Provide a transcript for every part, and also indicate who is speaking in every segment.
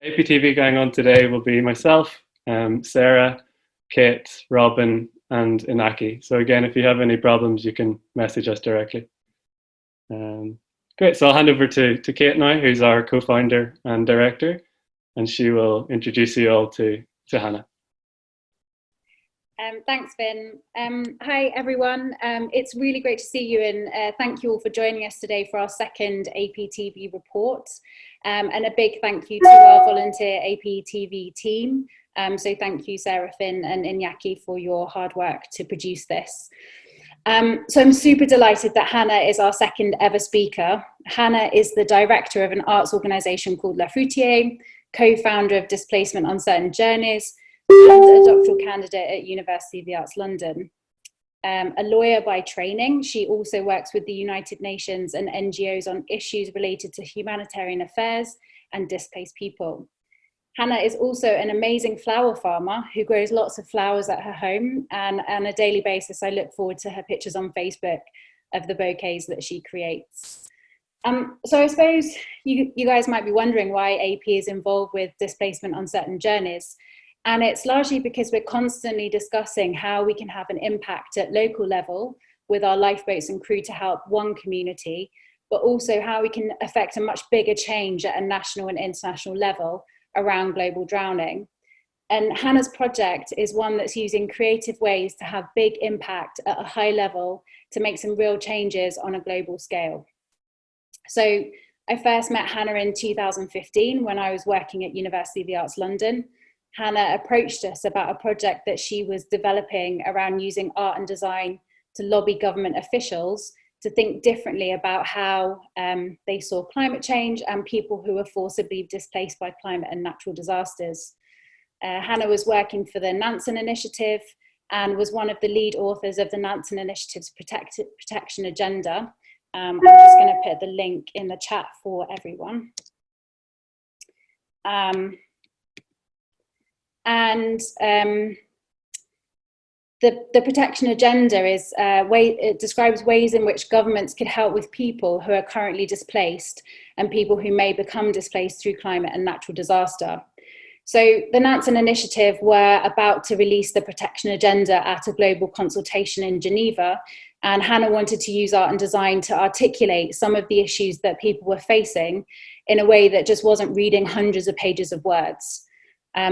Speaker 1: APTV going on today will be myself, Sarah, Kate, Robin, and Inaki. So again, if you have any problems, you can message us directly. Great, so I'll hand over to Kate now, who's our co-founder and director, and she will introduce you all to Hannah.
Speaker 2: Thanks, Vin. Hi, everyone. It's really great to see you, and thank you all for joining us today for our second APTV report. And a big thank you to our volunteer APTV team. So thank you, Sarah, Finn, and Iñaki for your hard work to produce this. So I'm super delighted that Hannah is our second ever speaker. Hannah is the director of an arts organisation called Fruitie, co-founder of Displacement Uncertain Journeys, and a doctoral candidate at University of the Arts London. A lawyer by training, she also works with the United Nations and NGOs on issues related to humanitarian affairs and displaced people. Hannah is also an amazing flower farmer who grows lots of flowers at her home, and on a daily basis I look forward to her pictures on Facebook of the bouquets that she creates. So I suppose you guys might be wondering why AP is involved with Displacement Uncertain Journeys. And it's largely because we're constantly discussing how we can have an impact at local level with our lifeboats and crew to help one community, but also how we can affect a much bigger change at a national and international level around global drowning. And Hannah's project is one that's using creative ways to have big impact at a high level to make some real changes on a global scale. So I first met Hannah in 2015 when I was working at University of the Arts London. Hannah approached us about a project that she was developing around using art and design to lobby government officials to think differently about how they saw climate change and people who were forcibly displaced by climate and natural disasters. Hannah was working for the Nansen Initiative and was one of the lead authors of the Nansen Initiative's protection agenda. I'm just going to put the link in the chat for everyone. The protection agenda is it describes ways in which governments could help with people who are currently displaced and people who may become displaced through climate and natural disaster. So the Nansen Initiative were about to release the protection agenda at a global consultation in Geneva, and Hannah wanted to use art and design to articulate some of the issues that people were facing in a way that just wasn't reading hundreds of pages of words.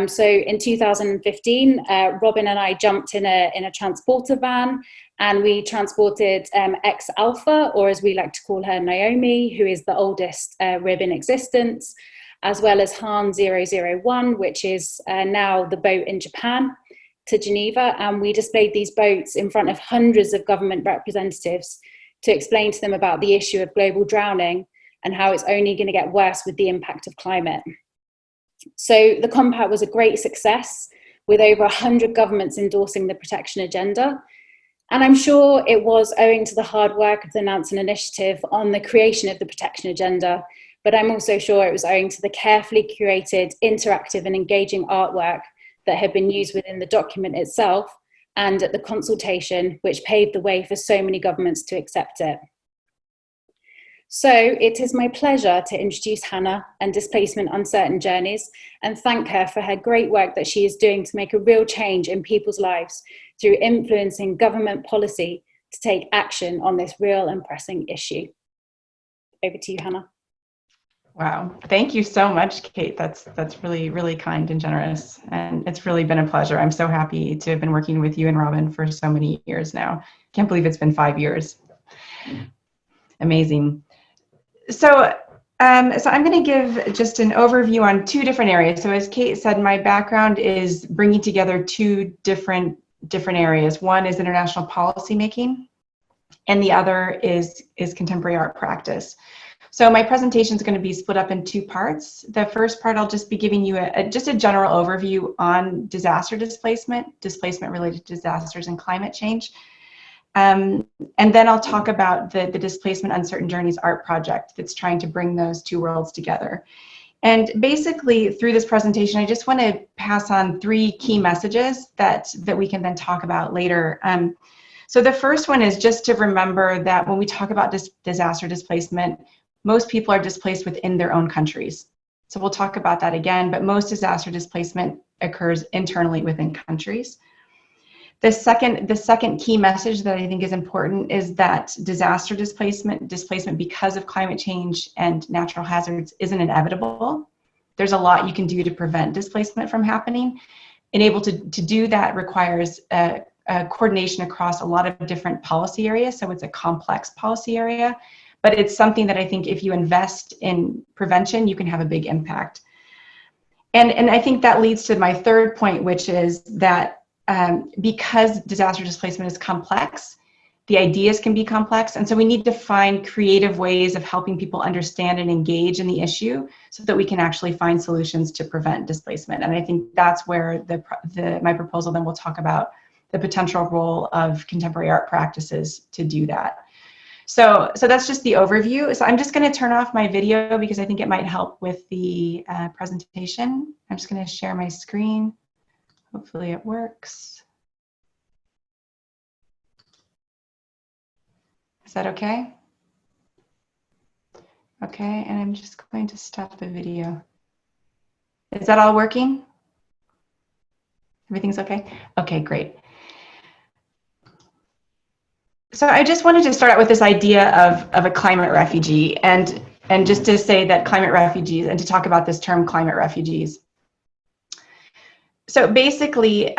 Speaker 2: So in 2015, Robin and I jumped in a transporter van, and we transported X-Alpha, or as we like to call her, Naomi, who is the oldest rib in existence, as well as Han 001, which is now the boat in Japan, to Geneva. And we displayed these boats in front of hundreds of government representatives to explain to them about the issue of global drowning and how it's only going to get worse with the impact of climate. So the compact was a great success, with over 100 governments endorsing the protection agenda. And I'm sure it was owing to the hard work of the Nansen Initiative on the creation of the protection agenda, but I'm also sure it was owing to the carefully curated, interactive and engaging artwork that had been used within the document itself and at the consultation, which paved the way for so many governments to accept it. So it is my pleasure to introduce Hannah and Displacement Uncertain Journeys and thank her for her great work that she is doing to make a real change in people's lives through influencing government policy to take action on this real and pressing issue. Over to you, Hannah.
Speaker 3: Wow, thank you so much, Kate. That's really, really kind and generous. And it's really been a pleasure. I'm so happy to have been working with you and Robin for so many years now. Can't believe it's been 5 years. Amazing. So I'm going to give just an overview on two different areas. So as Kate said, my background is bringing together two different areas. One is international policymaking, and the other is contemporary art practice. So my presentation is going to be split up in two parts. The first part, I'll just be giving you just a general overview on disaster displacement related to disasters and climate change. And then I'll talk about the Displacement Uncertain Journeys art project that's trying to bring those two worlds together. And basically, through this presentation, I just want to pass on three key messages that we can then talk about later. So the first one is just to remember that when we talk about disaster displacement, most people are displaced within their own countries. So we'll talk about that again, but most disaster displacement occurs internally within countries. The second key message that I think is important is that disaster displacement because of climate change and natural hazards isn't inevitable. There's a lot you can do to prevent displacement from happening. And able to do that requires a coordination across a lot of different policy areas. So it's a complex policy area, but it's something that I think if you invest in prevention, you can have a big impact. And I think that leads to my third point, which is that because disaster displacement is complex, the ideas can be complex. And so we need to find creative ways of helping people understand and engage in the issue so that we can actually find solutions to prevent displacement. And I think that's where my proposal then will talk about the potential role of contemporary art practices to do that. So that's just the overview. So I'm just going to turn off my video because I think it might help with the presentation. I'm just going to share my screen. Hopefully it works. Is that okay? Okay, and I'm just going to stop the video. Is that all working? Everything's okay? Okay, great. So I just wanted to start out with this idea of a climate refugee and just to say that climate refugees and to talk about this term climate refugees. So basically,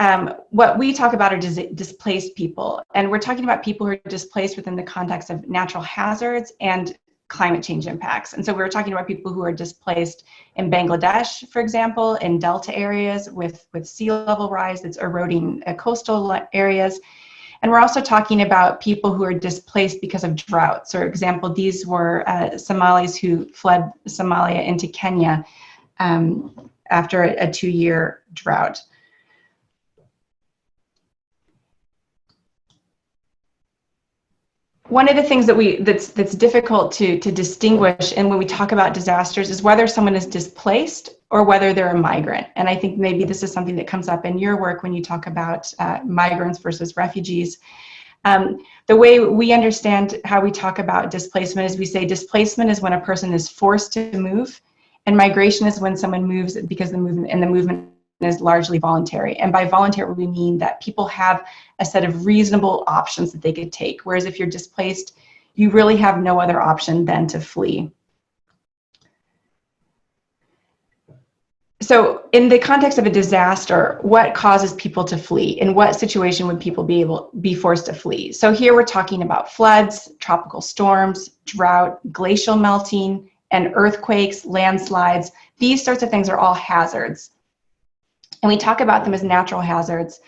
Speaker 3: what we talk about are displaced people, and we're talking about people who are displaced within the context of natural hazards and climate change impacts. And so we're talking about people who are displaced in Bangladesh, for example, in delta areas with sea level rise that's eroding coastal areas. And we're also talking about people who are displaced because of droughts. For example, these were Somalis who fled Somalia into Kenya after a 2-year drought. One of the things that's difficult to distinguish, and when we talk about disasters, is whether someone is displaced or whether they're a migrant. And I think maybe this is something that comes up in your work when you talk about migrants versus refugees. The way we understand how we talk about displacement is we say displacement is when a person is forced to move, and migration is when someone moves because the movement is largely voluntary. And by voluntary, we mean that people have a set of reasonable options that they could take. Whereas if you're displaced, you really have no other option than to flee. So in the context of a disaster, what causes people to flee? In what situation would people be forced to flee? So here we're talking about floods, tropical storms, drought, glacial melting, and earthquakes, landslides. These sorts of things are all hazards. And we talk about them as natural hazards,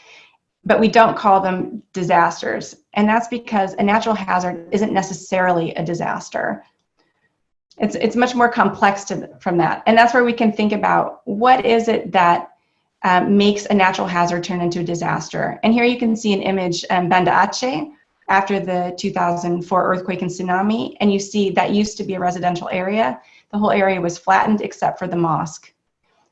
Speaker 3: but we don't call them disasters. And that's because a natural hazard isn't necessarily a disaster. It's much more complex from that. And that's where we can think about what is it that makes a natural hazard turn into a disaster. And here you can see an image in Banda Aceh after the 2004 earthquake and tsunami. And you see that used to be a residential area. The whole area was flattened except for the mosque.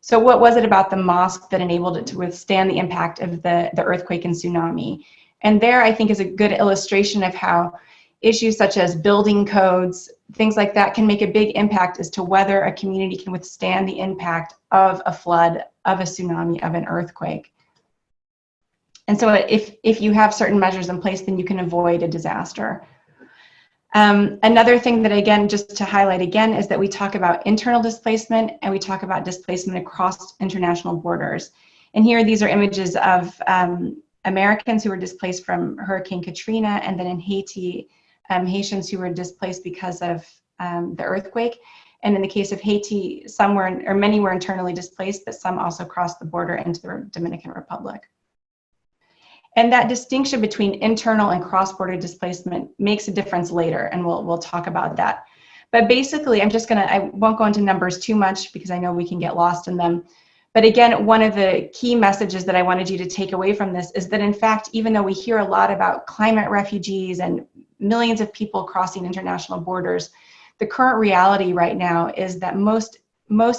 Speaker 3: So what was it about the mosque that enabled it to withstand the impact of the earthquake and tsunami? And there, I think, is a good illustration of how issues such as building codes, things like that, can make a big impact as to whether a community can withstand the impact of a flood, of a tsunami, of an earthquake. And so if you have certain measures in place, then you can avoid a disaster. Another thing that, again, just to highlight again, is that we talk about internal displacement and we talk about displacement across international borders. And here, these are images of Americans who were displaced from Hurricane Katrina, and then in Haiti, Haitians who were displaced because of the earthquake. And in the case of Haiti, some were, or many were internally displaced, but some also crossed the border into the Dominican Republic. And that distinction between internal and cross-border displacement makes a difference later, and we'll talk about that. But basically, I won't go into numbers too much because I know we can get lost in them. But again, one of the key messages that I wanted you to take away from this is that, in fact, even though we hear a lot about climate refugees and millions of people crossing international borders, the current reality right now is that most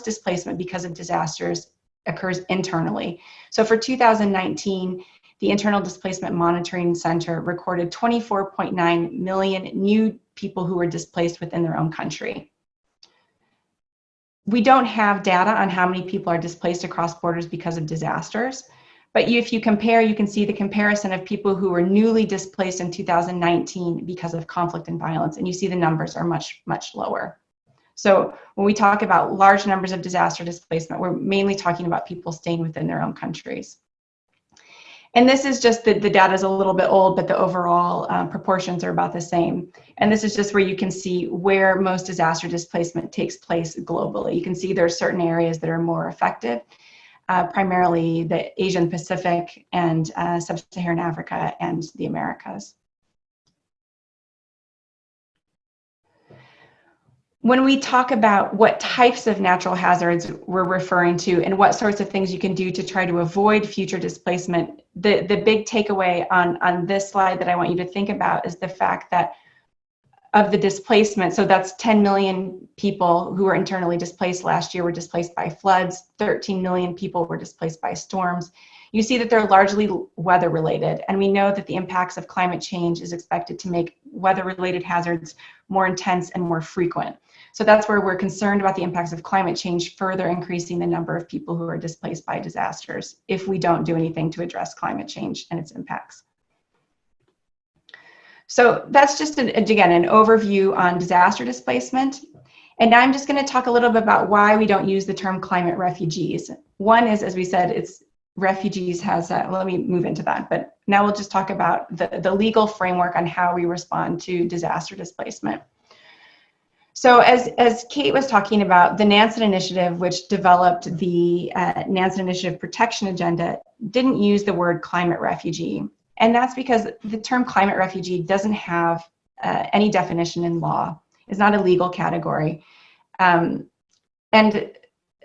Speaker 3: displacement because of disasters occurs internally. So for 2019, the Internal Displacement Monitoring Center recorded 24.9 million new people who were displaced within their own country. we don't have data on how many people are displaced across borders because of disasters. But if you compare, you can see the comparison of people who were newly displaced in 2019 because of conflict and violence, and you see the numbers are much, much lower. So when we talk about large numbers of disaster displacement, we're mainly talking about people staying within their own countries. And this is just the data is a little bit old, but the overall proportions are about the same. And this is just where you can see where most disaster displacement takes place globally. You can see there are certain areas that are more effective, primarily the Asian Pacific and Sub-Saharan Africa and the Americas. When we talk about what types of natural hazards we're referring to and what sorts of things you can do to try to avoid future displacement, the big takeaway on this slide that I want you to think about is the fact that of the displacement, so that's 10 million people who were internally displaced last year were displaced by floods, 13 million people were displaced by storms. You see that they're largely weather related, and we know that the impacts of climate change is expected to make weather related hazards more intense and more frequent. So that's where we're concerned about the impacts of climate change further increasing the number of people who are displaced by disasters if we don't do anything to address climate change and its impacts. So that's just, again, an overview on disaster displacement. And now I'm just going to talk a little bit about why we don't use the term climate refugees. One is, as we said, it's refugees has, let me move into that, but now we'll just talk about the legal framework on how we respond to disaster displacement. So as Kate was talking about, the Nansen Initiative, which developed the Nansen Initiative Protection Agenda, didn't use the word climate refugee. And that's because the term climate refugee doesn't have any definition in law. It's not a legal category.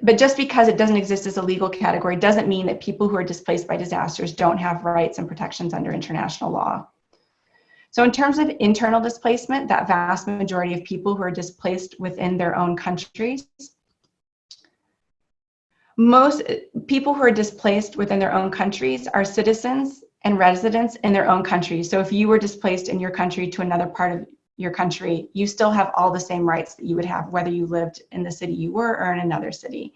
Speaker 3: But just because it doesn't exist as a legal category doesn't mean that people who are displaced by disasters don't have rights and protections under international law. So in terms of internal displacement, that vast majority of people who are displaced within their own countries, most people who are displaced within their own countries are citizens and residents in their own country. So if you were displaced in your country to another part of your country, you still have all the same rights that you would have whether you lived in the city you were or in another city.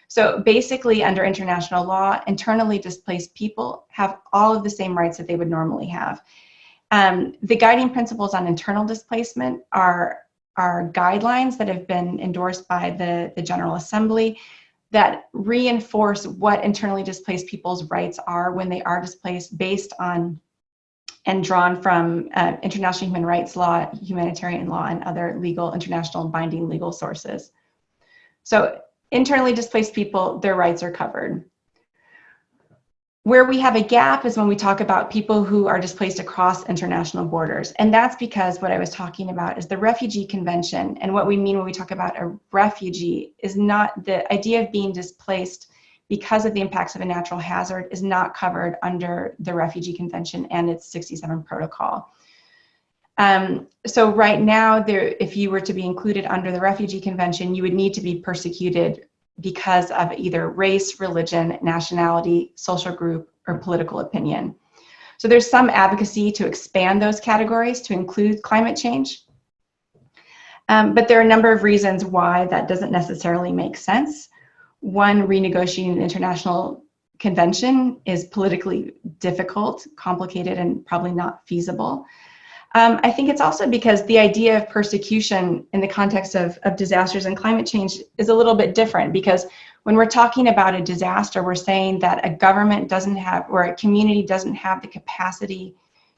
Speaker 3: So basically, under international law, internally displaced people have all of the same rights that they would normally have. The guiding principles on internal displacement are guidelines that have been endorsed by the General Assembly that reinforce what internally displaced people's rights are when they are displaced, based on and drawn from international human rights law, humanitarian law, and other legal, international and binding legal sources. So internally displaced people, their rights are covered. Where we have a gap is when we talk about people who are displaced across international borders. And that's because what I was talking about is the Refugee Convention. And what we mean when we talk about a refugee is not the idea of being displaced because of the impacts of a natural hazard is not covered under the Refugee Convention and its 67 protocol. So right now, if you were to be included under the Refugee Convention, you would need to be persecuted because of either race, religion, nationality, social group, or political opinion. So there's some advocacy to expand those categories to include climate change. But there are a number of reasons why that doesn't necessarily make sense. One, renegotiating an international convention is politically difficult, complicated, and probably not feasible. I think it's also because the idea of persecution in the context of disasters and climate change is a little bit different, because when we're talking about a disaster, we're saying that a government doesn't have, or a community doesn't have the capacity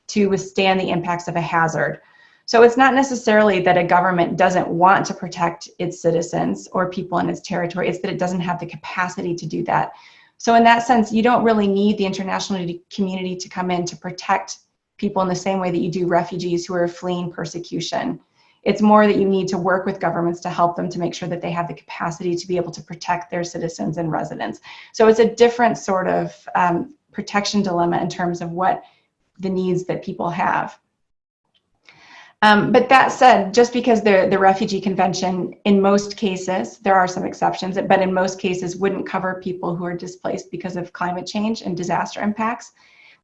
Speaker 3: to withstand the impacts of a hazard. So it's not necessarily that a government doesn't want to protect its citizens or people in its territory, it's that it doesn't have the capacity to do that. So in that sense, you don't really need the international community to come in to protect people in the same way that you do refugees who are fleeing persecution. It's more that you need to work with governments to help them to make sure that they have the capacity to be able to protect their citizens and residents. So it's a different sort of protection dilemma in terms of what the needs that people have. But that said, just because the Refugee Convention, in most cases, there are some exceptions, but in most cases wouldn't cover people who are displaced because of climate change and disaster impacts,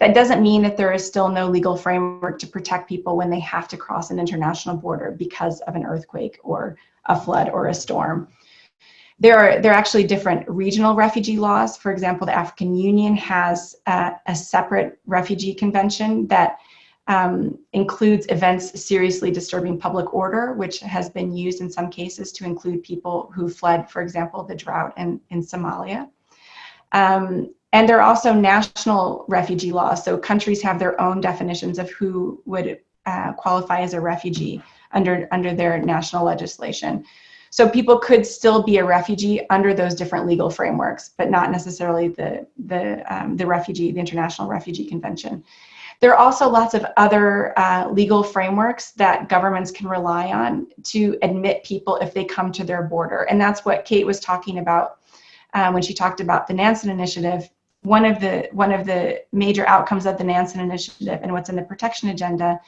Speaker 3: that doesn't mean that there is still no legal framework to protect people when they have to cross an international border because of an earthquake or a flood or a storm. There are actually different regional refugee laws. For example, the African Union has a separate refugee convention that includes events seriously disturbing public order, which has been used in some cases to include people who fled, for example, the drought in Somalia. And there are also national refugee laws. So countries have their own definitions of who would qualify as a refugee under their national legislation. So people could still be a refugee under those different legal frameworks, but not necessarily the International Refugee Convention. There are also lots of other legal frameworks that governments can rely on to admit people if they come to their border. And that's what Kate was talking about when she talked about the Nansen Initiative. One of the major outcomes of the Nansen Initiative and what's in the protection agenda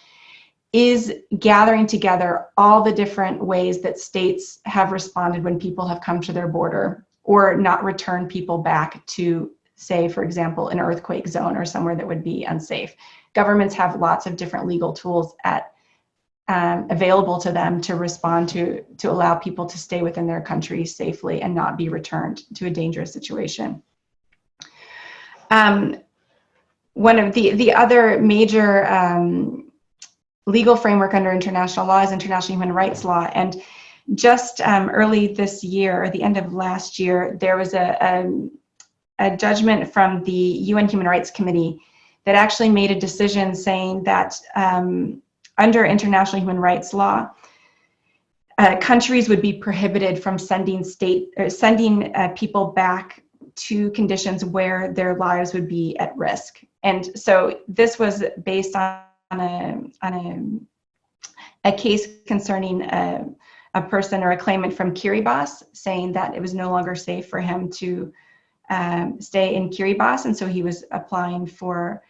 Speaker 3: is gathering together all the different ways that states have responded when people have come to their border or not returned people back to, say, for example, an earthquake zone or somewhere that would be unsafe. Governments have lots of different legal tools available to them to respond to allow people to stay within their country safely and not be returned to a dangerous situation. One of the other major legal framework under international law is international human rights law. And just early this year, or the end of last year, there was a judgment from the UN Human Rights Committee that actually made a decision saying that under international human rights law, countries would be prohibited from sending people back to conditions where their lives would be at risk. And so this was based on a case concerning a person or a claimant from Kiribati saying that it was no longer safe for him to stay in Kiribati, and so he was applying for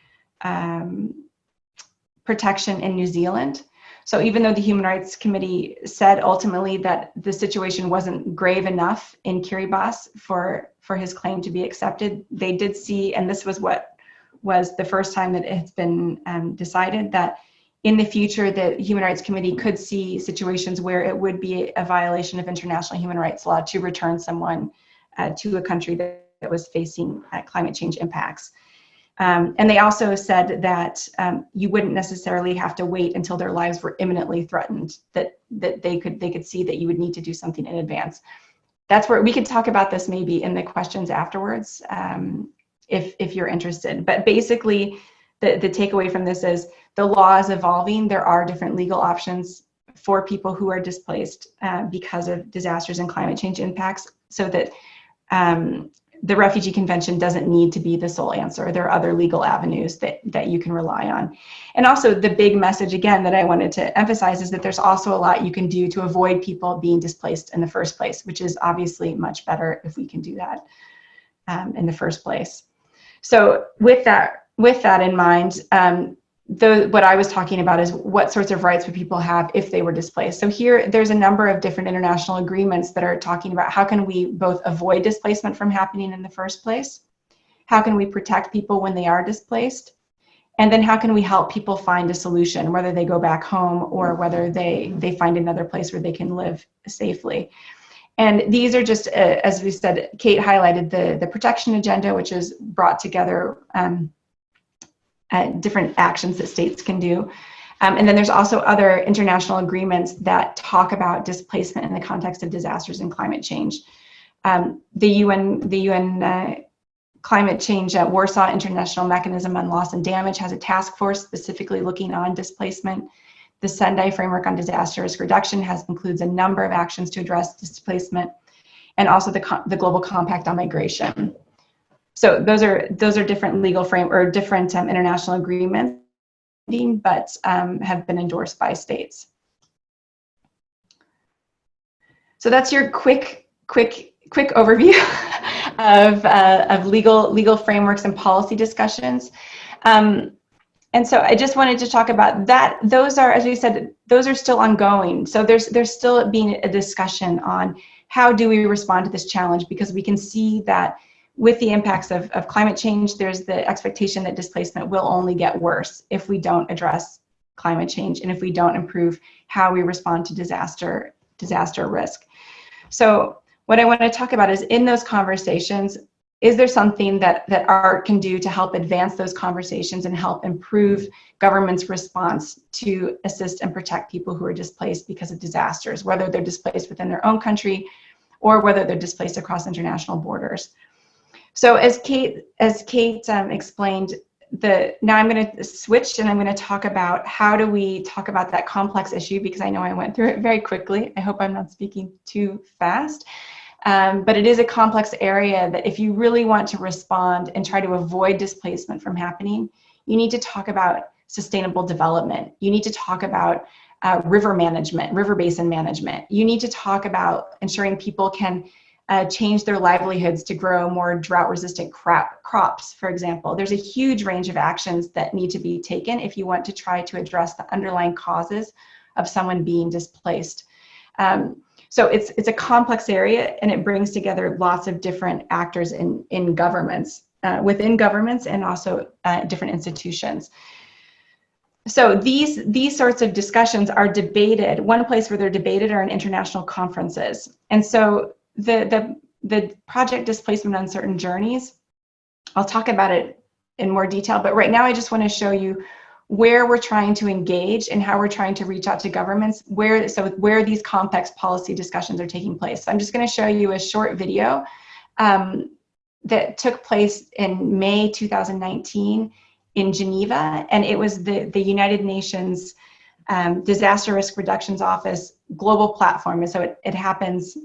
Speaker 3: protection in New Zealand. So even though the Human Rights Committee said ultimately that the situation wasn't grave enough in Kiribati for his claim to be accepted, they did see, and this was what was the first time that it's been decided, that in the future the Human Rights Committee could see situations where it would be a violation of international human rights law to return someone to a country that was facing climate change impacts. And they also said that you wouldn't necessarily have to wait until their lives were imminently threatened, that they could see that you would need to do something in advance. That's where we could talk about this maybe in the questions afterwards, if you're interested. But basically, the takeaway from this is the law is evolving. There are different legal options for people who are displaced because of disasters and climate change impacts, so that the Refugee Convention doesn't need to be the sole answer. There are other legal avenues that you can rely on. And also the big message, again, that I wanted to emphasize is that there's also a lot you can do to avoid people being displaced in the first place, which is obviously much better if we can do that in the first place. So with that in mind, what I was talking about is what sorts of rights would people have if they were displaced. So here, there's a number of different international agreements that are talking about how can we both avoid displacement from happening in the first place, how can we protect people when they are displaced, and then how can we help people find a solution, whether they go back home or whether they find another place where they can live safely. And these are just, as we said, Kate highlighted the protection agenda, which is brought together different actions that states can do. And then there's also other international agreements that talk about displacement in the context of disasters and climate change. The UN Climate Change Warsaw International Mechanism on Loss and Damage has a task force specifically looking on displacement. The Sendai Framework on Disaster Risk Reduction includes a number of actions to address displacement, and also the Global Compact on Migration. So those are different legal different international agreements, but have been endorsed by states. So that's your quick overview of legal frameworks and policy discussions. And so I just wanted to talk about that. Those are, as we said, those are still ongoing. So there's still being a discussion on how do we respond to this challenge, because we can see that with the impacts of climate change, there's the expectation that displacement will only get worse if we don't address climate change and if we don't improve how we respond to disaster risk. So what I want to talk about is, in those conversations, is there something that art can do to help advance those conversations and help improve government's response to assist and protect people who are displaced because of disasters, whether they're displaced within their own country or whether they're displaced across international borders. So as Kate explained, now I'm going to switch and I'm going to talk about how do we talk about that complex issue, because I know I went through it very quickly. I hope I'm not speaking too fast. But it is a complex area that if you really want to respond and try to avoid displacement from happening, you need to talk about sustainable development. You need to talk about river management, river basin management. You need to talk about ensuring people can change their livelihoods to grow more drought-resistant crops, for example. There's a huge range of actions that need to be taken if you want to try to address the underlying causes of someone being displaced. So it's a complex area, and it brings together lots of different actors in governments, within governments, and also different institutions. So these sorts of discussions are debated. One place where they're debated are in international conferences. And so the project Displacement Uncertain Journeys, I'll talk about it in more detail, but right now I just want to show you where we're trying to engage and how we're trying to reach out to governments, where these complex policy discussions are taking place. So I'm just going to show you a short video that took place in May 2019 in Geneva, and it was the United Nations Disaster Risk Reductions Office global platform. And so it happens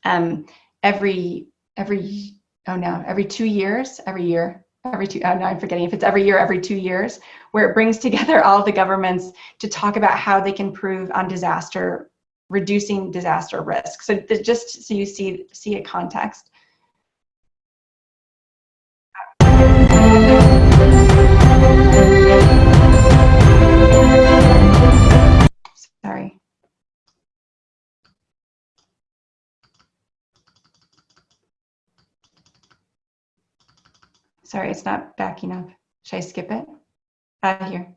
Speaker 3: every 2 years, I'm forgetting if it's every year, every 2 years, where it brings together all the governments to talk about how they can improve on reducing disaster risk. So just so you see a context. Sorry. Sorry, it's not backing up. Should I skip it? Here.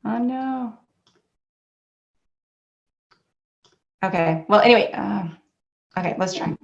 Speaker 3: Oh no. Okay, well anyway, okay, let's try.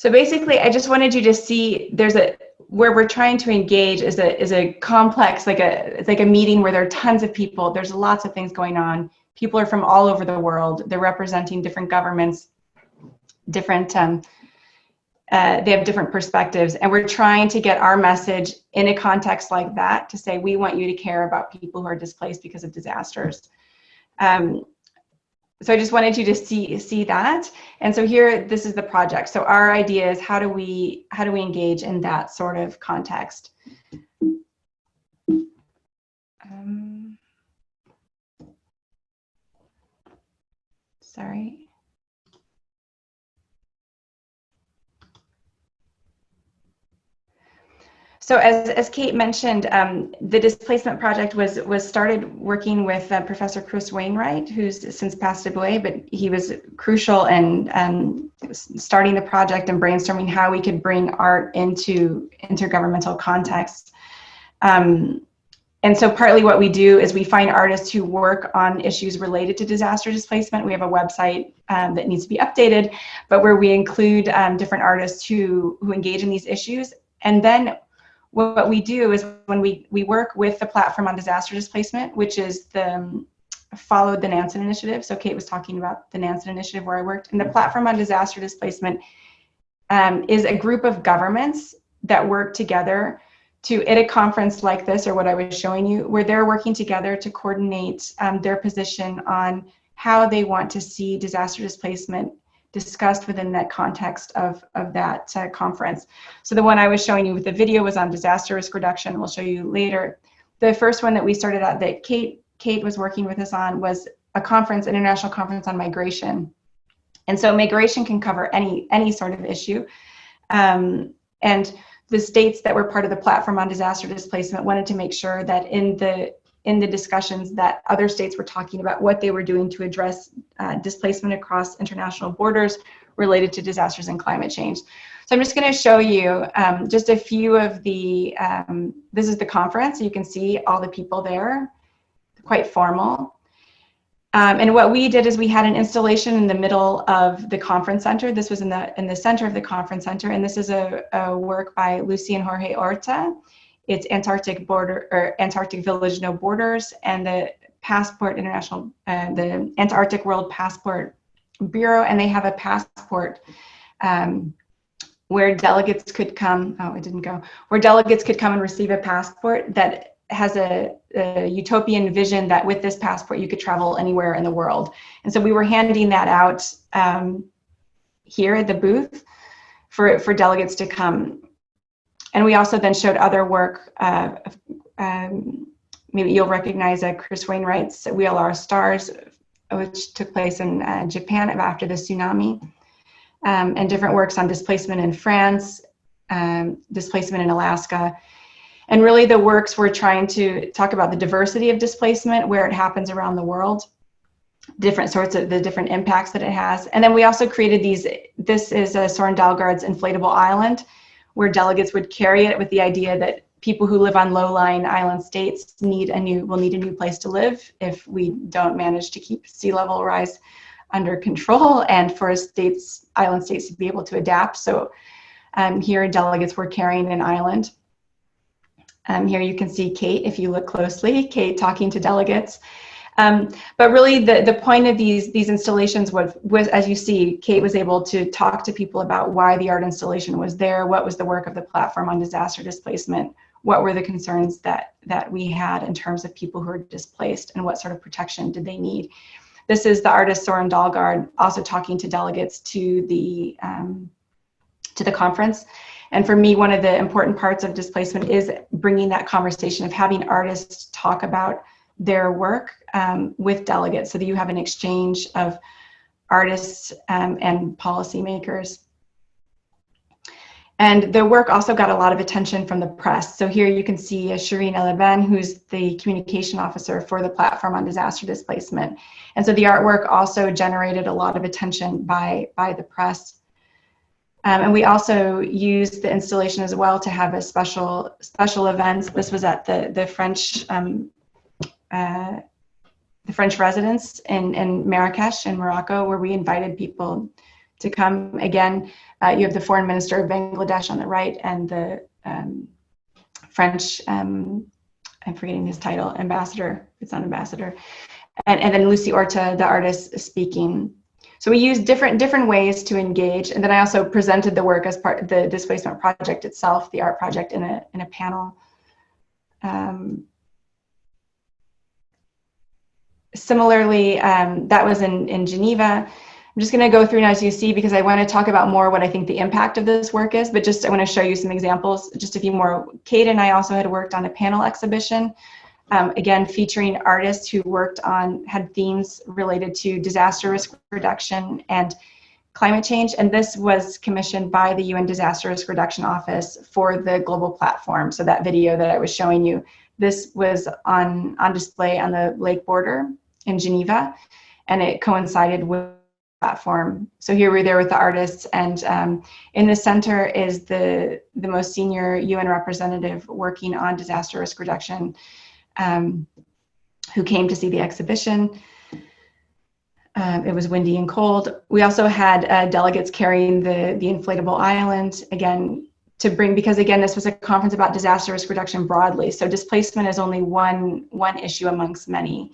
Speaker 3: So basically, I just wanted you to see where we're trying to engage is a complex, it's like a meeting where there are tons of people. There's lots of things going on. People are from all over the world. They're representing different governments, they have different perspectives, and we're trying to get our message in a context like that to say, we want you to care about people who are displaced because of disasters. So I just wanted you to see that. And so here, this is the project. So our idea is how do we engage in that sort of context? Sorry. So as Kate mentioned, the Displacement Project was started working with Professor Chris Wainwright, who's since passed away, but he was crucial in starting the project and brainstorming how we could bring art into intergovernmental contexts. And so partly what we do is we find artists who work on issues related to disaster displacement. We have a website that needs to be updated, but where we include different artists who engage in these issues. And then what we do is when we work with the Platform on Disaster Displacement, which is followed the Nansen Initiative. So Kate was talking about the Nansen Initiative where I worked. And the Platform on Disaster Displacement is a group of governments that work together at a conference like this, or what I was showing you, where they're working together to coordinate their position on how they want to see disaster displacement discussed within that context of that conference. So the one I was showing you with the video was on disaster risk reduction. We'll show you later. The first one that we started out that Kate was working with us on was a conference, an international conference on migration. And so migration can cover any sort of issue. And the states that were part of the Platform on Disaster Displacement wanted to make sure that in the discussions that other states were talking about what they were doing to address displacement across international borders related to disasters and climate change. So I'm just going to show you just a few of this is the conference. You can see all the people there, quite formal. And what we did is we had an installation in the middle of the conference center. This was in the center of the conference center, and this is a work by Lucy and Jorge Horta. It's Antarctic Village No Borders, and the the Antarctic World Passport Bureau, and they have a passport where delegates could come. Oh, it didn't go. Where delegates could come and receive a passport that has a utopian vision that with this passport you could travel anywhere in the world. And so we were handing that out here at the booth for delegates to come. And we also then showed other work. Maybe you'll recognize Chris Wainwright's Wheel Our Stars, which took place in Japan after the tsunami, and different works on displacement in France, displacement in Alaska. And really the works were trying to talk about the diversity of displacement, where it happens around the world, different sorts of the different impacts that it has. And then we also created this is Soren Dahlgaard's inflatable island, where delegates would carry it with the idea that people who live on low-lying island states will need a new place to live if we don't manage to keep sea level rise under control, and for island states to be able to adapt. So here delegates were carrying an island. Here you can see Kate, if you look closely, Kate talking to delegates. But really the point of these installations was, as you see, Kate was able to talk to people about why the art installation was there, what was the work of the Platform on Disaster Displacement, what were the concerns that we had in terms of people who are displaced, and what sort of protection did they need. This is the artist Soren Dahlgaard also talking to delegates to the conference. And for me, one of the important parts of displacement is bringing that conversation of having artists talk about their work with delegates, so that you have an exchange of artists and policymakers. And the work also got a lot of attention from the press. So here you can see Shireen El-Aben, who's the communication officer for the Platform on Disaster Displacement. And so the artwork also generated a lot of attention by the press. And we also used the installation as well to have a special events. This was at the French residence in Marrakesh in Morocco, where we invited people to come. Again, you have the foreign minister of Bangladesh on the right, and the French, I'm forgetting his title, ambassador, it's not ambassador, and then Lucy Horta, the artist, speaking. So we used different ways to engage, and then I also presented the work as part of the displacement project itself, the art project, in a panel. Similarly, that was in Geneva. I'm just going to go through now, as you see, because I want to talk about more what I think the impact of this work is, but just I want to show you some examples, just a few more. Kate and I also had worked on a panel exhibition, again, featuring artists who had themes related to disaster risk reduction and climate change. And this was commissioned by the UN Disaster Risk Reduction Office for the global platform. So that video that I was showing you, this was on display on the lake border in Geneva, and it coincided with the platform. So here we're there with the artists, and in the center is the most senior UN representative working on disaster risk reduction, who came to see the exhibition. It was windy and cold. We also had delegates carrying the inflatable island, again, to bring, because again, this was a conference about disaster risk reduction broadly. So displacement is only one issue amongst many.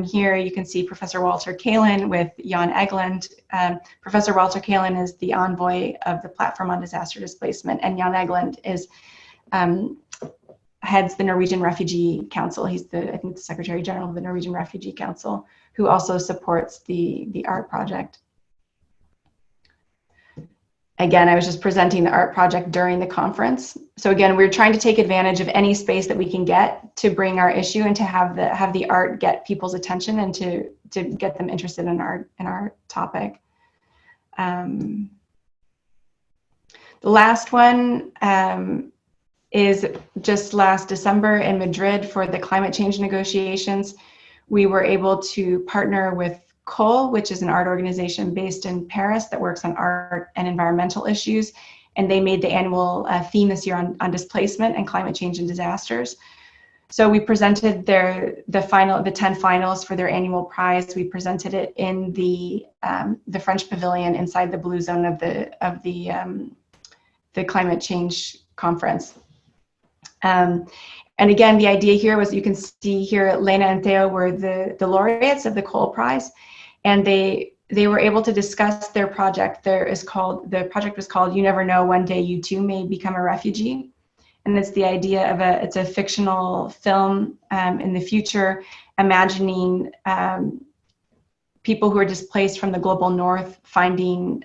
Speaker 3: Here you can see Professor Walter Kalin with Jan Egeland. Professor Walter Kalin is the envoy of the Platform on Disaster Displacement, and Jan Egeland is heads the Norwegian Refugee Council. He's I think the Secretary General of the Norwegian Refugee Council, who also supports the art project. Again, I was just presenting the art project during the conference. So again, we're trying to take advantage of any space that we can get to bring our issue and to have the art get people's attention and to get them interested in our topic. The last one is just last December in Madrid for the climate change negotiations. We were able to partner with COL, which is an art organization based in Paris that works on art and environmental issues. And they made the annual theme this year on displacement and climate change and disasters. So we presented the 10 finalists for their annual prize. We presented it in the French pavilion inside the blue zone of the climate change conference. And again, the idea here was, you can see here, Lena and Theo were the laureates of the COL Prize, and they were able to discuss their project. The project was called "You Never Know, One Day You Too May Become a Refugee," and it's the idea of it's a fictional film in the future, imagining people who are displaced from the global north finding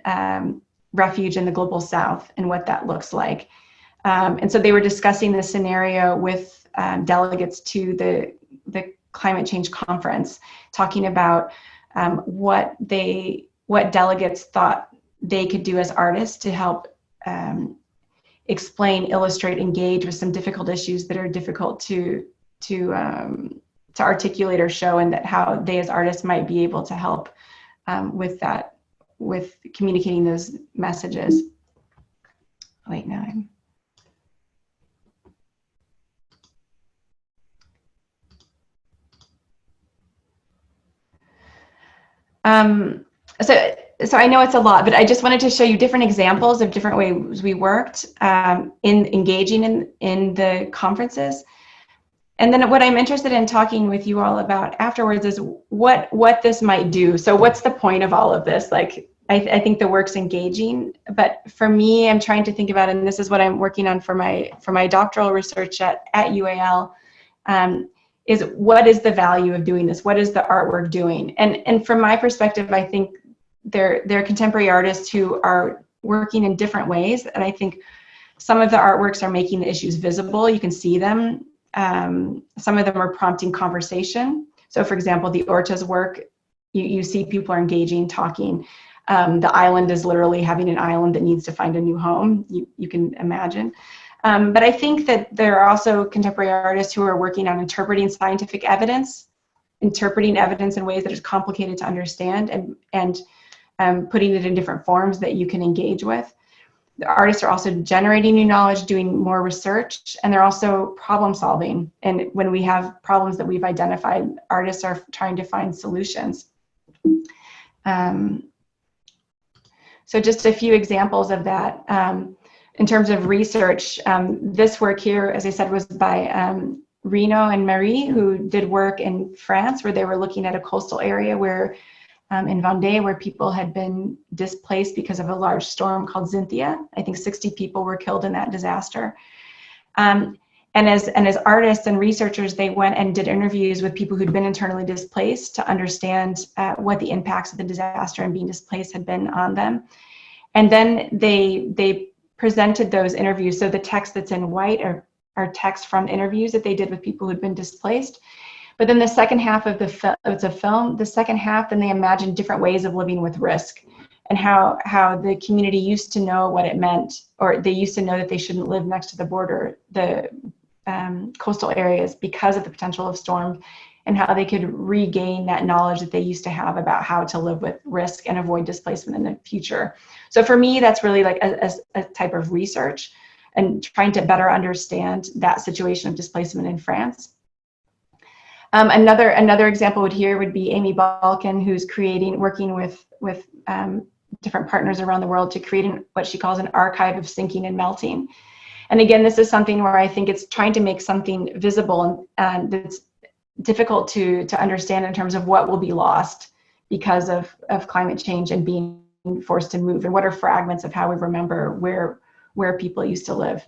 Speaker 3: refuge in the global south and what that looks like. And so they were discussing the scenario with delegates to the climate change conference, talking about what delegates thought they could do as artists to help explain, illustrate, engage with some difficult issues that are difficult to articulate or show, and that how they as artists might be able to help with communicating those messages. Wait, now So I know it's a lot, but I just wanted to show you different examples of different ways we worked in engaging in the conferences. And then what I'm interested in talking with you all about afterwards is what this might do. So what's the point of all of this? Like, I think the work's engaging, but for me, I'm trying to think about, and this is what I'm working on for my doctoral research at UAL, is what is the value of doing this? What is the artwork doing? And from my perspective, I think they're contemporary artists who are working in different ways. And I think some of the artworks are making the issues visible. You can see them. Some of them are prompting conversation. So for example, the Orta's work, you see people are engaging, talking. The island is literally having an island that needs to find a new home. You can imagine. But I think that there are also contemporary artists who are working on interpreting scientific evidence, interpreting evidence in ways that is complicated to understand, and putting it in different forms that you can engage with. The artists are also generating new knowledge, doing more research, and they're also problem solving. And when we have problems that we've identified, artists are trying to find solutions. So just a few examples of that. In terms of research, this work here, as I said, was by Reno and Marie, who did work in France, where they were looking at a coastal area where, in Vendée, where people had been displaced because of a large storm called Xynthia. I think 60 people were killed in that disaster. And as artists and researchers, they went and did interviews with people who'd been internally displaced to understand what the impacts of the disaster and being displaced had been on them. And then they presented those interviews. So the text that's in white are text from interviews that they did with people who'd been displaced. But then the second half of it's a film, the second half, then they imagined different ways of living with risk, and how the community used to know what it meant, or they used to know that they shouldn't live next to the border, the coastal areas, because of the potential of storm, and how they could regain that knowledge that they used to have about how to live with risk and avoid displacement in the future. So for me, that's really like a type of research, and trying to better understand that situation of displacement in France. Another example would be Amy Balkin, who's working with different partners around the world to create what she calls an archive of sinking and melting. And again, this is something where I think it's trying to make something visible and that's difficult to understand in terms of what will be lost because of climate change and being forced to move, and what are fragments of how we remember where people used to live.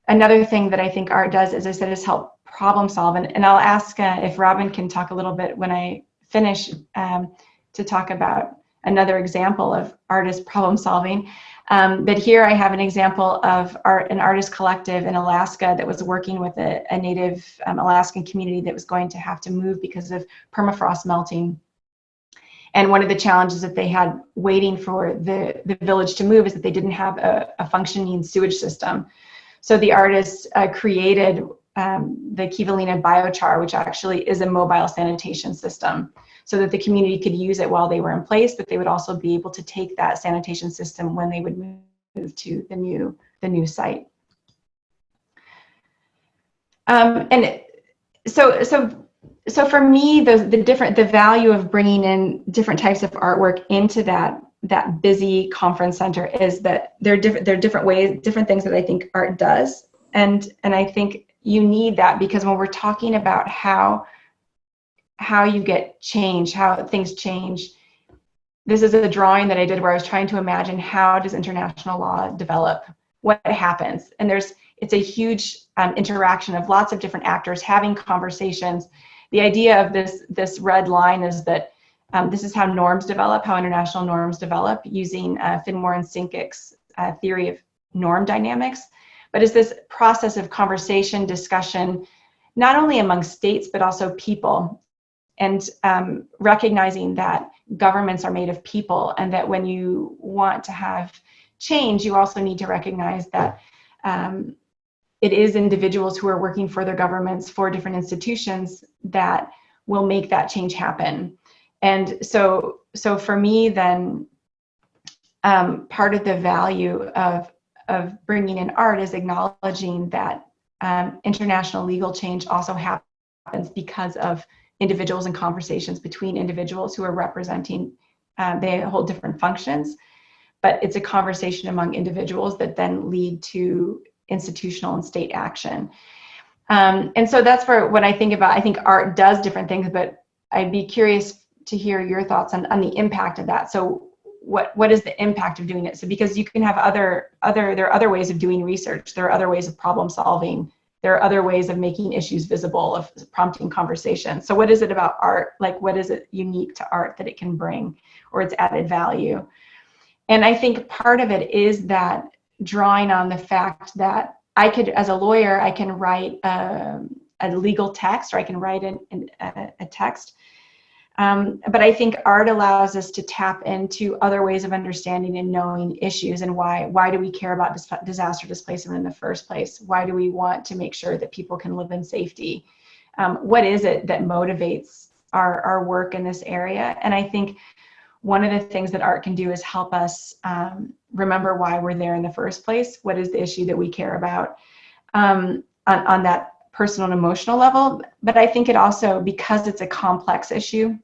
Speaker 3: Another thing that I think art does, as I said, is help problem solve. And I'll ask if Robin can talk a little bit when I finish to talk about another example of artist problem solving. But here I have an example of an artist collective in Alaska that was working with a native Alaskan community that was going to have to move because of permafrost melting. And one of the challenges that they had waiting for the village to move is that they didn't have a functioning sewage system. So the artists created the Kivalina biochar, which actually is a mobile sanitation system, so that the community could use it while they were in place, but they would also be able to take that sanitation system when they would move to the new site. So for me, the value of bringing in different types of artwork into that busy conference center is that there are different ways, different things that I think art does, and I think you need that, because when we're talking about how you get change, how things change. This is a drawing that I did where I was trying to imagine, how does international law develop? What happens? And it's a huge interaction of lots of different actors having conversations. The idea of this red line is that this is how norms develop, how international norms develop, using Finmore and Sinkick's theory of norm dynamics. But it's this process of conversation, discussion, not only among states, but also people. And recognizing that governments are made of people, and that when you want to have change, you also need to recognize that it is individuals who are working for their governments, for different institutions, that will make that change happen. And so for me, then, part of the value of bringing in art is acknowledging that international legal change also happens because of individuals and conversations between individuals who are representing, they hold different functions, but it's a conversation among individuals that then lead to institutional and state action. And so that's what I think about. I think art does different things, but I'd be curious to hear your thoughts on the impact of that. So what is the impact of doing it? So because you can have there are other ways of doing research, there are other ways of problem solving, there are other ways of making issues visible, of prompting conversation. So what is it about art? Like, what is it unique to art that it can bring, or its added value? And I think part of it is that drawing on the fact that I could, as a lawyer, I can write a legal text, or I can write a text. But I think art allows us to tap into other ways of understanding and knowing issues, and why do we care about disaster displacement in the first place? Why do we want to make sure that people can live in safety? What is it that motivates our work in this area? And I think one of the things that art can do is help us remember why we're there in the first place. What is the issue that we care about on that personal and emotional level? But I think it also, because it's a complex issue,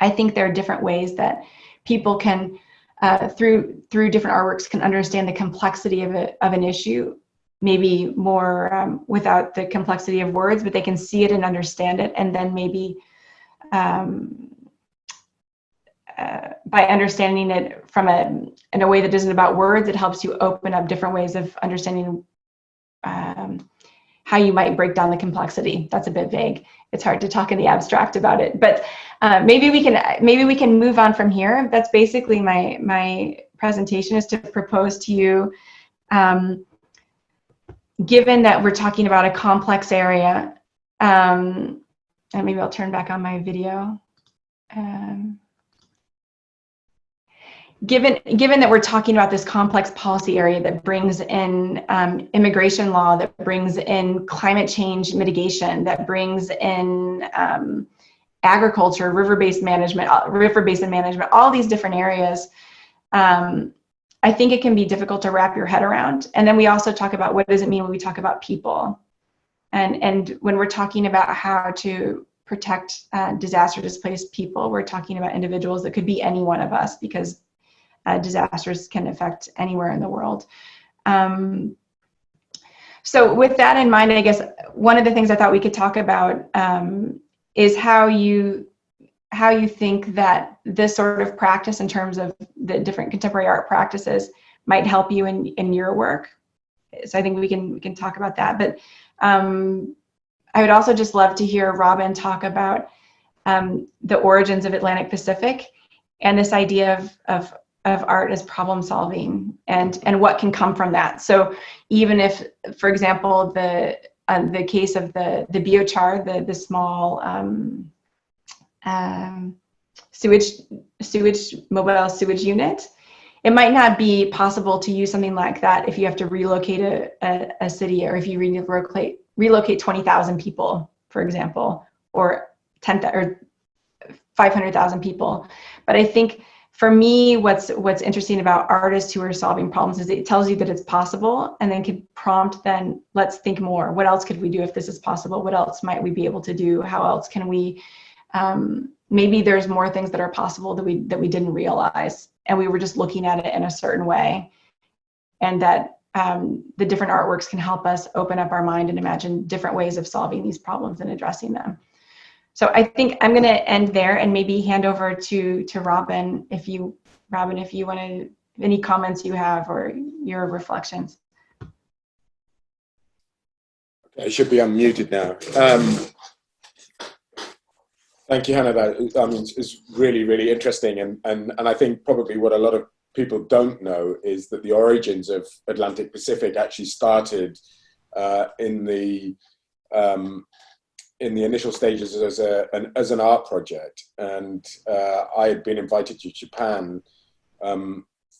Speaker 3: I think there are different ways that people can, through different artworks, can understand the complexity of an issue, maybe more without the complexity of words, but they can see it and understand it, and then maybe by understanding it in a way that isn't about words, it helps you open up different ways of understanding how you might break down the complexity. That's a bit vague. It's hard to talk in the abstract about it, but maybe we can move on from here. That's basically my presentation, is to propose to you, given that we're talking about a complex area, and maybe I'll turn back on my video. Given that we're talking about this complex policy area that brings in immigration law, that brings in climate change mitigation, that brings in agriculture, river basin management, all these different areas, I think it can be difficult to wrap your head around. And then we also talk about, what does it mean when we talk about people? And when we're talking about how to protect disaster displaced people, we're talking about individuals that could be any one of us, because disasters can affect anywhere in the world. So with that in mind, I guess one of the things I thought we could talk about is how you think that this sort of practice, in terms of the different contemporary art practices, might help you in your work. So I think we can talk about that. But I would also just love to hear Robin talk about the origins of Atlantic Pacific and this idea of art as problem solving and what can come from that. So even if, for example, the case of the biochar, the small mobile sewage unit, it might not be possible to use something like that if you have to relocate a city, or if you relocate 20,000 people, for example, or 500,000 people. But I think for me, what's interesting about artists who are solving problems is it tells you that it's possible, and then can prompt, then let's think more. What else could we do if this is possible? What else might we be able to do? How else can we, maybe there's more things that are possible that we didn't realize, and we were just looking at it in a certain way. And that the different artworks can help us open up our mind and imagine different ways of solving these problems and addressing them. So I think I'm going to end there and maybe hand over to Robin, if you want to, any comments you have or your reflections.
Speaker 4: Okay, I should be unmuted now. Thank you, Hannah. That it's really, really interesting, and I think probably what a lot of people don't know is that the origins of Atlantic Pacific actually started in the initial stages as an art project, and I had been invited to Japan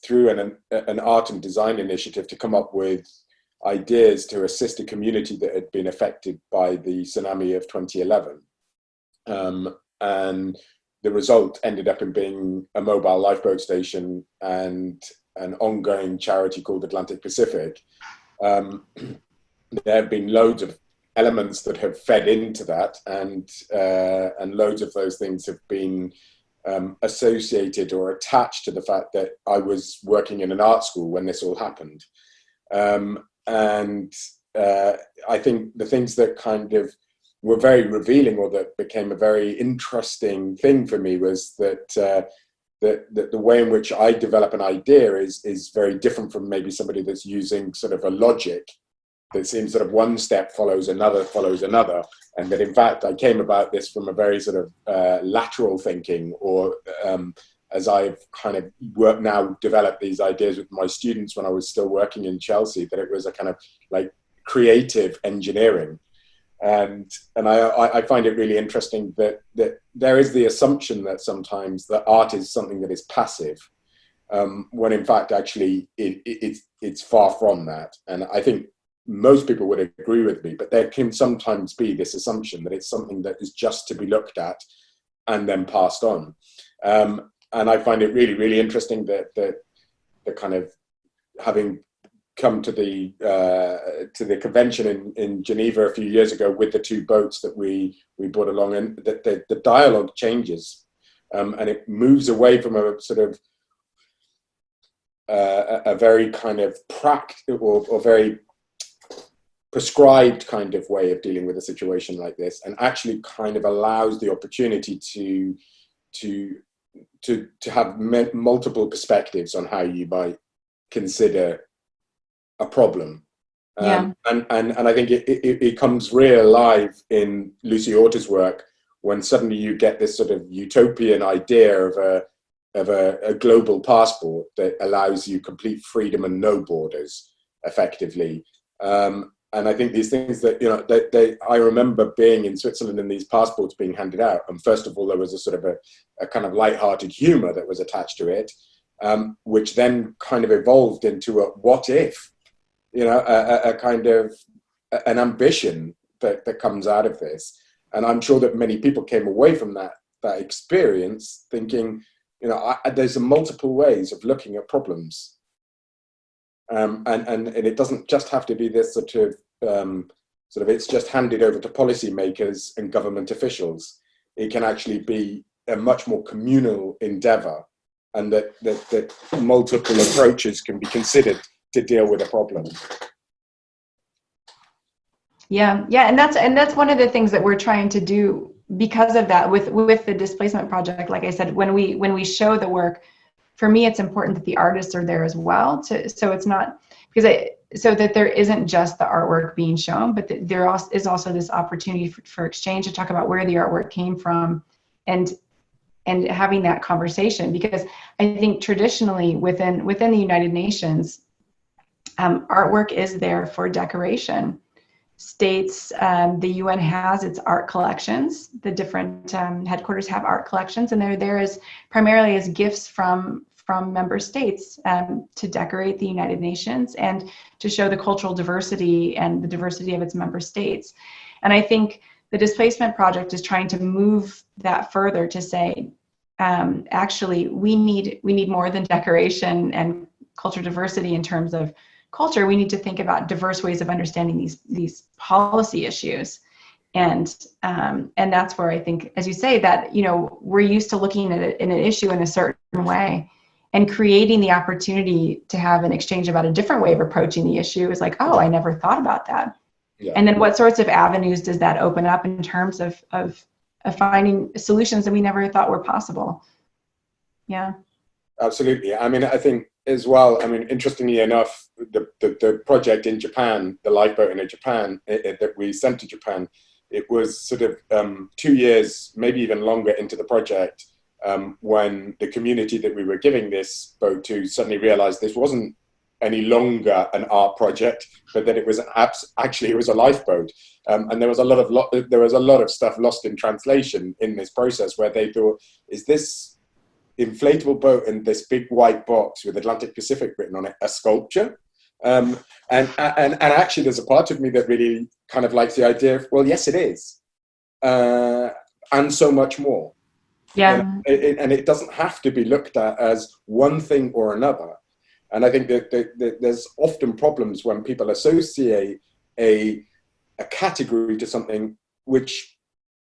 Speaker 4: through an art and design initiative to come up with ideas to assist a community that had been affected by the tsunami of 2011. And the result ended up in being a mobile lifeboat station and an ongoing charity called Atlantic Pacific. There have been loads of elements that have fed into that, and loads of those things have been associated or attached to the fact that I was working in an art school when this all happened. And I think the things that kind of were very revealing, or that became a very interesting thing for me, was that the way in which I develop an idea is very different from maybe somebody that's using sort of a logic that seems sort of one step follows another, and that in fact I came about this from a very sort of lateral thinking, or as I've kind of developed these ideas with my students when I was still working in Chelsea, that it was a kind of like creative engineering. And I find it really interesting that there is the assumption that sometimes that art is something that is passive, when in fact actually it's far from that. And I think most people would agree with me, but there can sometimes be this assumption that it's something that is just to be looked at and then passed on. And I find it really, really interesting that the kind of, having come to the convention in Geneva a few years ago with the two boats that we brought along, and that the dialogue changes, and it moves away from a sort of a very kind of practical or very prescribed kind of way of dealing with a situation like this, and actually kind of allows the opportunity to have multiple perspectives on how you might consider a problem. And I think it comes real alive in Lucy Orta's work, when suddenly you get this sort of utopian idea of a global passport that allows you complete freedom and no borders, effectively. And I think these things that, I remember being in Switzerland and these passports being handed out. And first of all, there was a sort of a kind of lighthearted humor that was attached to it, which then kind of evolved into a what if, a kind of an ambition that comes out of this. And I'm sure that many people came away from that experience thinking, there's multiple ways of looking at problems. And it doesn't just have to be this sort of sort of it's just handed over to policymakers and government officials. It can actually be a much more communal endeavor, and that multiple approaches can be considered to deal with a problem.
Speaker 3: Yeah, and that's one of the things that we're trying to do because of that with the displacement project. Like I said, when we show the work, for me, it's important that the artists are there as well. So it's not so that there isn't just the artwork being shown, but that there is also this opportunity for exchange to talk about where the artwork came from, and having that conversation. Because I think traditionally within the United Nations, artwork is there for decoration. States, the UN has its art collections. The different headquarters have art collections, and they're there as primarily as gifts from member states to decorate the United Nations and to show the cultural diversity and the diversity of its member states. And I think the Displacement Project is trying to move that further to say, actually, we need more than decoration and cultural diversity in terms of culture. We need to think about diverse ways of understanding these policy issues. And that's where I think, as you say, that, we're used to looking at an issue in a certain way, and creating the opportunity to have an exchange about a different way of approaching the issue is like, oh, I never thought about that. Yeah. And then what sorts of avenues does that open up in terms of finding solutions that we never thought were possible? Yeah.
Speaker 4: Absolutely. I mean, I think as well, I mean, interestingly enough, the project in Japan, the lifeboat in Japan that we sent to Japan, it was sort of 2 years, maybe even longer into the project, when the community that we were giving this boat to suddenly realized this wasn't any longer an art project, but that it was actually it was a lifeboat. And there was a lot of stuff lost in translation in this process, where they thought, is this inflatable boat and this big white box with Atlantic Pacific written on it a sculpture? And actually there's a part of me that really kind of likes the idea of, well, yes, it is. And so much more.
Speaker 3: Yeah.
Speaker 4: And it doesn't have to be looked at as one thing or another. And I think that there's often problems when people associate a category to something which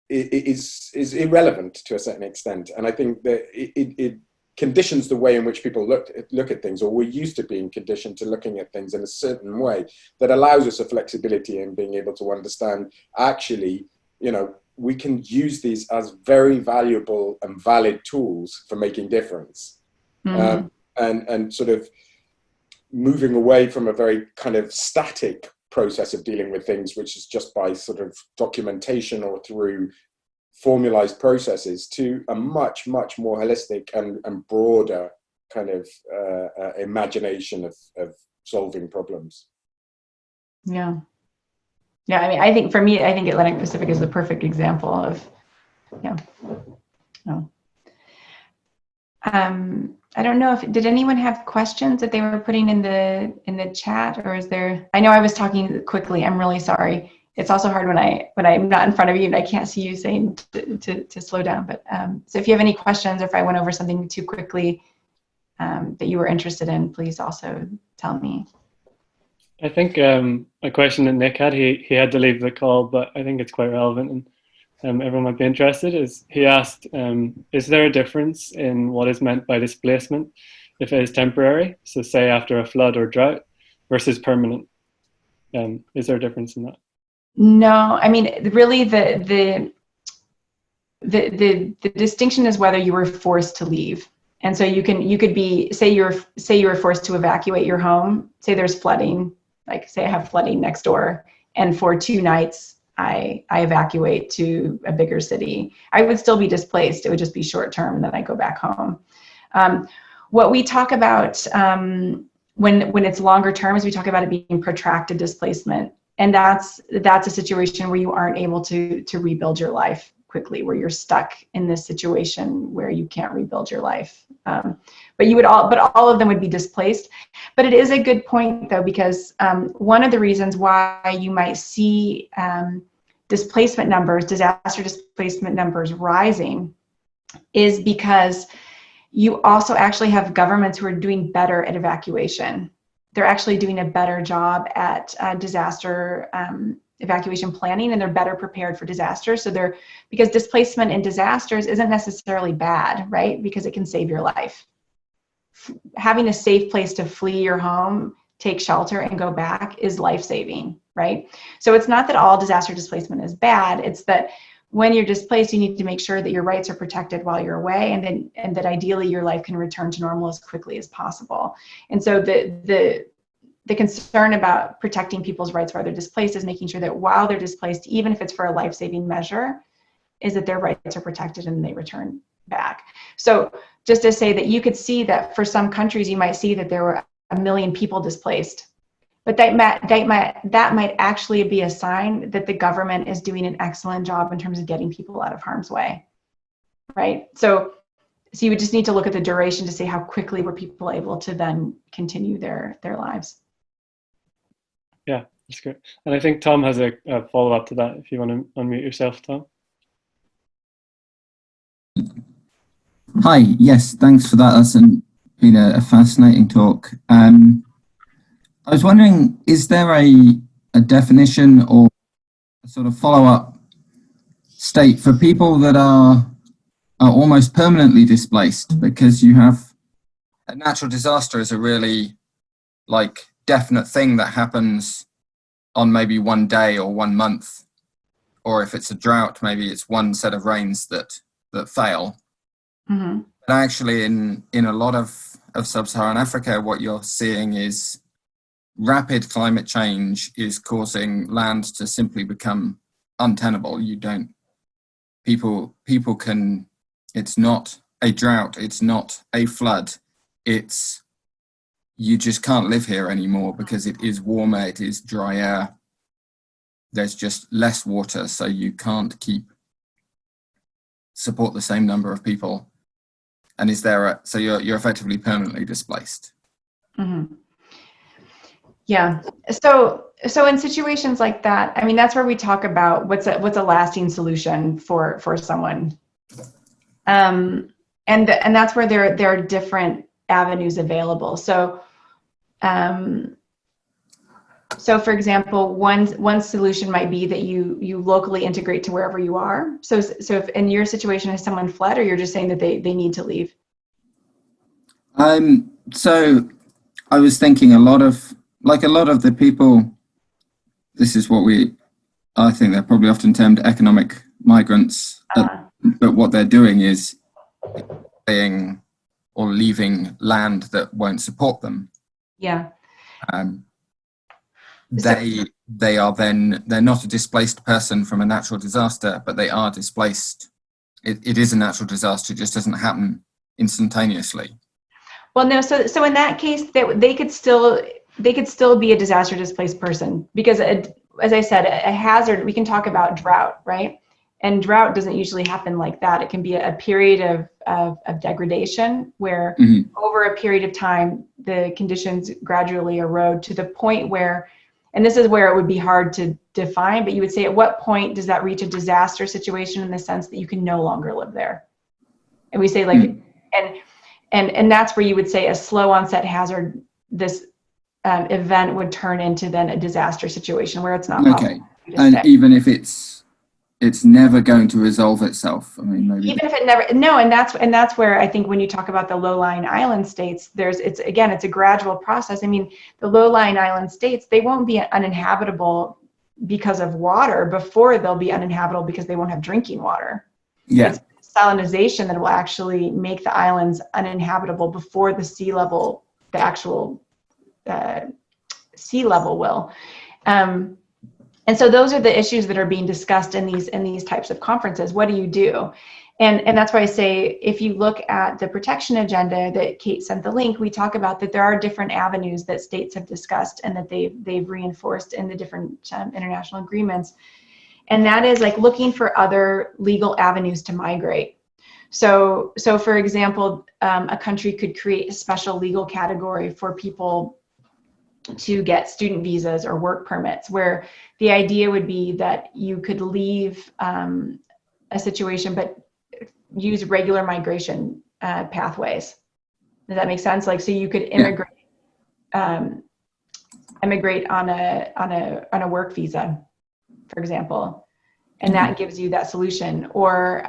Speaker 4: is irrelevant to a certain extent. And I think that it conditions the way in which people look at things, or we're used to being conditioned to looking at things in a certain way that allows us a flexibility in being able to understand, actually, we can use these as very valuable and valid tools for making difference. Mm-hmm. And sort of moving away from a very kind of static process of dealing with things, which is just by sort of documentation or through formalized processes, to a much, much more holistic and broader kind of imagination of solving problems.
Speaker 3: Yeah. Yeah, I mean, I think for me, I think Atlantic Pacific is the perfect example of, I don't know did anyone have questions that they were putting in the chat, or is there? I know I was talking quickly. I'm really sorry. It's also hard when I'm not in front of you and I can't see you saying to slow down. But so if you have any questions, or if I went over something too quickly that you were interested in, please also tell me.
Speaker 1: I think a question that Nick had, he had to leave the call, but I think it's quite relevant and everyone might be interested, is he asked, is there a difference in what is meant by displacement if it is temporary, so say after a flood or drought, versus permanent? Is there a difference in that? No,
Speaker 3: I mean, really the distinction is whether you were forced to leave. And so you could be, say you were forced to evacuate your home, say there's flooding, like say I have flooding next door, and for 2 nights I evacuate to a bigger city. I would still be displaced. It would just be short term, and then I go back home. What we talk about when it's longer term is we talk about it being protracted displacement. And that's a situation where you aren't able to rebuild your life quickly, where you're stuck in this situation where you can't rebuild your life. But all of them would be displaced. But it is a good point, though, because one of the reasons why you might see disaster displacement numbers rising is because you also actually have governments who are doing better at evacuation. They're actually doing a better job at disaster evacuation planning, and they're better prepared for disasters. So because displacement in disasters isn't necessarily bad, right? Because it can save your life. Having a safe place to flee your home, take shelter, and go back is life-saving, right? So it's not that all disaster displacement is bad. It's that when you're displaced, you need to make sure that your rights are protected while you're away, and that ideally your life can return to normal as quickly as possible. And so the concern about protecting people's rights while they're displaced is making sure that while they're displaced, even if it's for a life-saving measure, is that their rights are protected and they return back. So just to say that you could see that for some countries, you might see that there were 1 million people displaced, but that might actually be a sign that the government is doing an excellent job in terms of getting people out of harm's way, right? So you would just need to look at the duration to see how quickly were people able to then continue their lives.
Speaker 1: Yeah, that's great. And I think Tom has a follow-up to that, if you want to unmute yourself, Tom.
Speaker 5: Hi, yes, thanks for that. That's been a fascinating talk. I was wondering, is there a definition or a sort of follow-up state for people that are almost permanently displaced? Because you have a natural disaster is a really definite thing that happens on maybe one day or 1 month, or if it's a drought, maybe it's one set of rains that fail.
Speaker 3: Mm-hmm.
Speaker 5: But actually in a lot of sub-Saharan Africa, what you're seeing is rapid climate change is causing land to simply become untenable. People can, it's not a drought, it's not a flood, you just can't live here anymore because it is warmer, it is drier, there's just less water, so you can't support the same number of people. And so you're effectively permanently displaced.
Speaker 3: Mm-hmm. Yeah. So in situations like that, I mean, that's where we talk about what's a lasting solution for someone. And that's where there are different avenues available. So for example, one solution might be that you locally integrate to wherever you are. So if in your situation, has someone fled, or you're just saying that they need to leave?
Speaker 5: So I was thinking a lot of the people, this is what I think they're probably often termed economic migrants, but what they're doing is staying or leaving land that won't support them.
Speaker 3: Yeah.
Speaker 5: They are then, they're not a displaced person from a natural disaster, but they are displaced. It is a natural disaster, it just doesn't happen instantaneously.
Speaker 3: Well, no, so in that case, they could still be a disaster displaced person, because as I said, a hazard, we can talk about drought, right? And drought doesn't usually happen like that. It can be a period of degradation where over a period of time, the conditions gradually erode to the point where, and this is where it would be hard to define, but you would say, at what point does that reach a disaster situation in the sense that you can no longer live there? And we say and that's where you would say a slow onset hazard, this event would turn into then a disaster situation where it's not
Speaker 5: okay. And even if it's never going to resolve itself. I mean, maybe
Speaker 3: even if it never, no, and that's where I think when you talk about the low-lying island states, it's a gradual process. I mean, the low-lying island states, they won't be uninhabitable because of water before they'll be uninhabitable because they won't have drinking water.
Speaker 5: Yeah.
Speaker 3: It's salinization that will actually make the islands uninhabitable before the sea level, the actual sea level will. And so those are the issues that are being discussed in these types of conferences. What do you do? And that's why I say, if you look at the protection agenda that Kate sent the link, we talk about that there are different avenues that states have discussed and that they've reinforced in the different international agreements. And that is like looking for other legal avenues to migrate. So for example, a country could create a special legal category for people to get student visas or work permits, where the idea would be that you could leave a situation but use regular migration pathways. Does that make sense? Like, so you could immigrate on a work visa. for example, and that gives you that solution. Or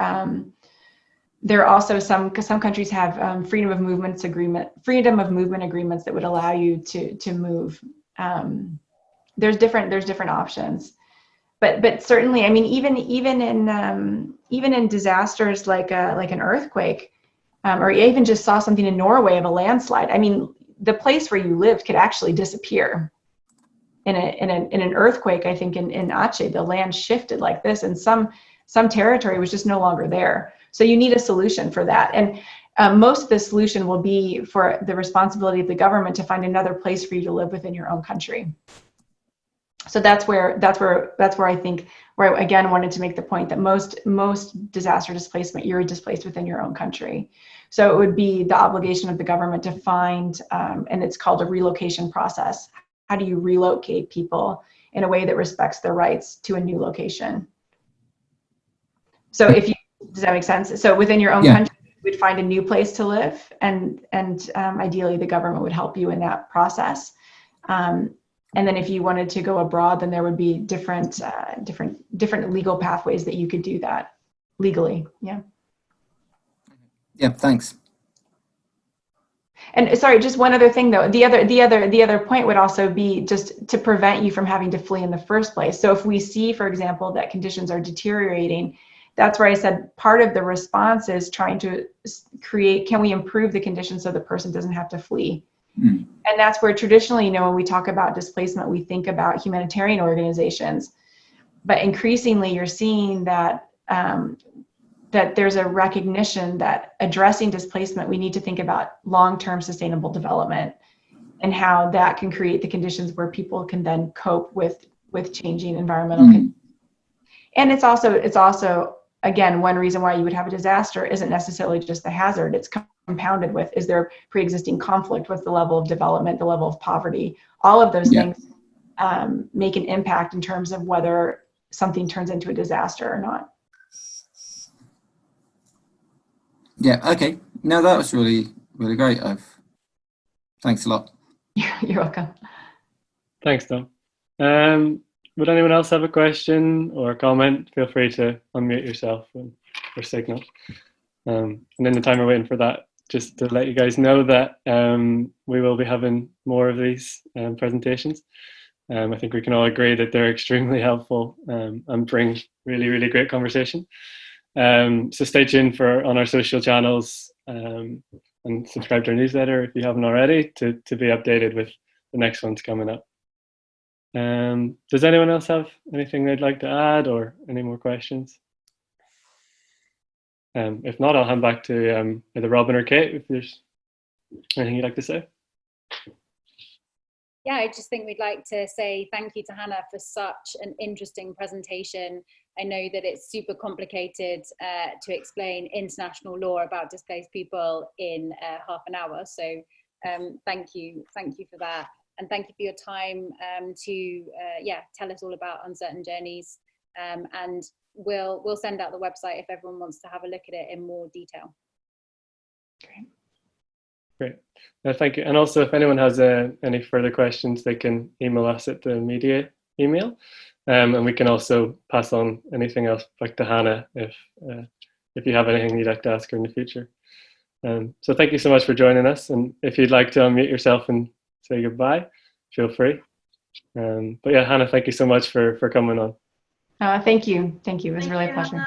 Speaker 3: there are also some countries have freedom of movement agreements that would allow you to move. There's different options, but certainly, I mean, even in disasters like an earthquake, or you even just saw something in Norway of a landslide. I mean, the place where you lived could actually disappear. In an earthquake, I think in Aceh, the land shifted like this, and some territory was just no longer there. So you need a solution for that, and most of the solution will be for the responsibility of the government to find another place for you to live within your own country. So that's where I think, where I again wanted to make the point that most disaster displacement, you're displaced within your own country. So it would be the obligation of the government to find, and it's called a relocation process. How do you relocate people in a way that respects their rights to a new location? So does that make sense? So within your own country, you would find a new place to live, and ideally the government would help you in that process. And then if you wanted to go abroad, then there would be different legal pathways that you could do that legally. Yeah.
Speaker 5: Yeah, thanks.
Speaker 3: And sorry, just one other thing though. The other point would also be just to prevent you from having to flee in the first place. So if we see, for example, that conditions are deteriorating, that's where I said part of the response is trying to create, can we improve the conditions so the person doesn't have to flee? And that's where traditionally, when we talk about displacement, we think about humanitarian organizations, but increasingly you're seeing that that there's a recognition that addressing displacement, we need to think about long-term sustainable development and how that can create the conditions where people can then cope with changing environmental conditions. And it's also, again, one reason why you would have a disaster isn't necessarily just the hazard. It's compounded with, is there pre-existing conflict? What's the level of development, the level of poverty? All of those things make an impact in terms of whether something turns into a disaster or not.
Speaker 5: Yeah, okay. No, that was really, really great. Thanks a lot.
Speaker 3: You're welcome.
Speaker 1: Thanks, Tom. Would anyone else have a question or a comment? Feel free to unmute yourself or signal. And in the time we're waiting for that, just to let you guys know that we will be having more of these presentations. I think we can all agree that they're extremely helpful and bring really, really great conversation. So stay tuned on our social channels and subscribe to our newsletter if you haven't already to be updated with the next ones coming up. Does anyone else have anything they'd like to add or any more questions? If not, I'll hand back to either Robin or Kate if there's anything you'd like to say.
Speaker 2: Yeah, I just think we'd like to say thank you to Hannah for such an interesting presentation. I know that it's super complicated to explain international law about displaced people in half an hour. So thank you for that. And thank you for your time to tell us all about Uncertain Journeys. And we'll send out the website if everyone wants to have a look at it in more detail.
Speaker 1: Great. Thank you. And also, if anyone has any further questions, they can email us at the media email. And we can also pass on anything else back to Hannah if you have anything you'd like to ask her in the future. So thank you so much for joining us. And if you'd like to unmute yourself and say goodbye, feel free. But yeah, Hannah, thank you so much for coming on.
Speaker 3: Thank you. It was really a pleasure.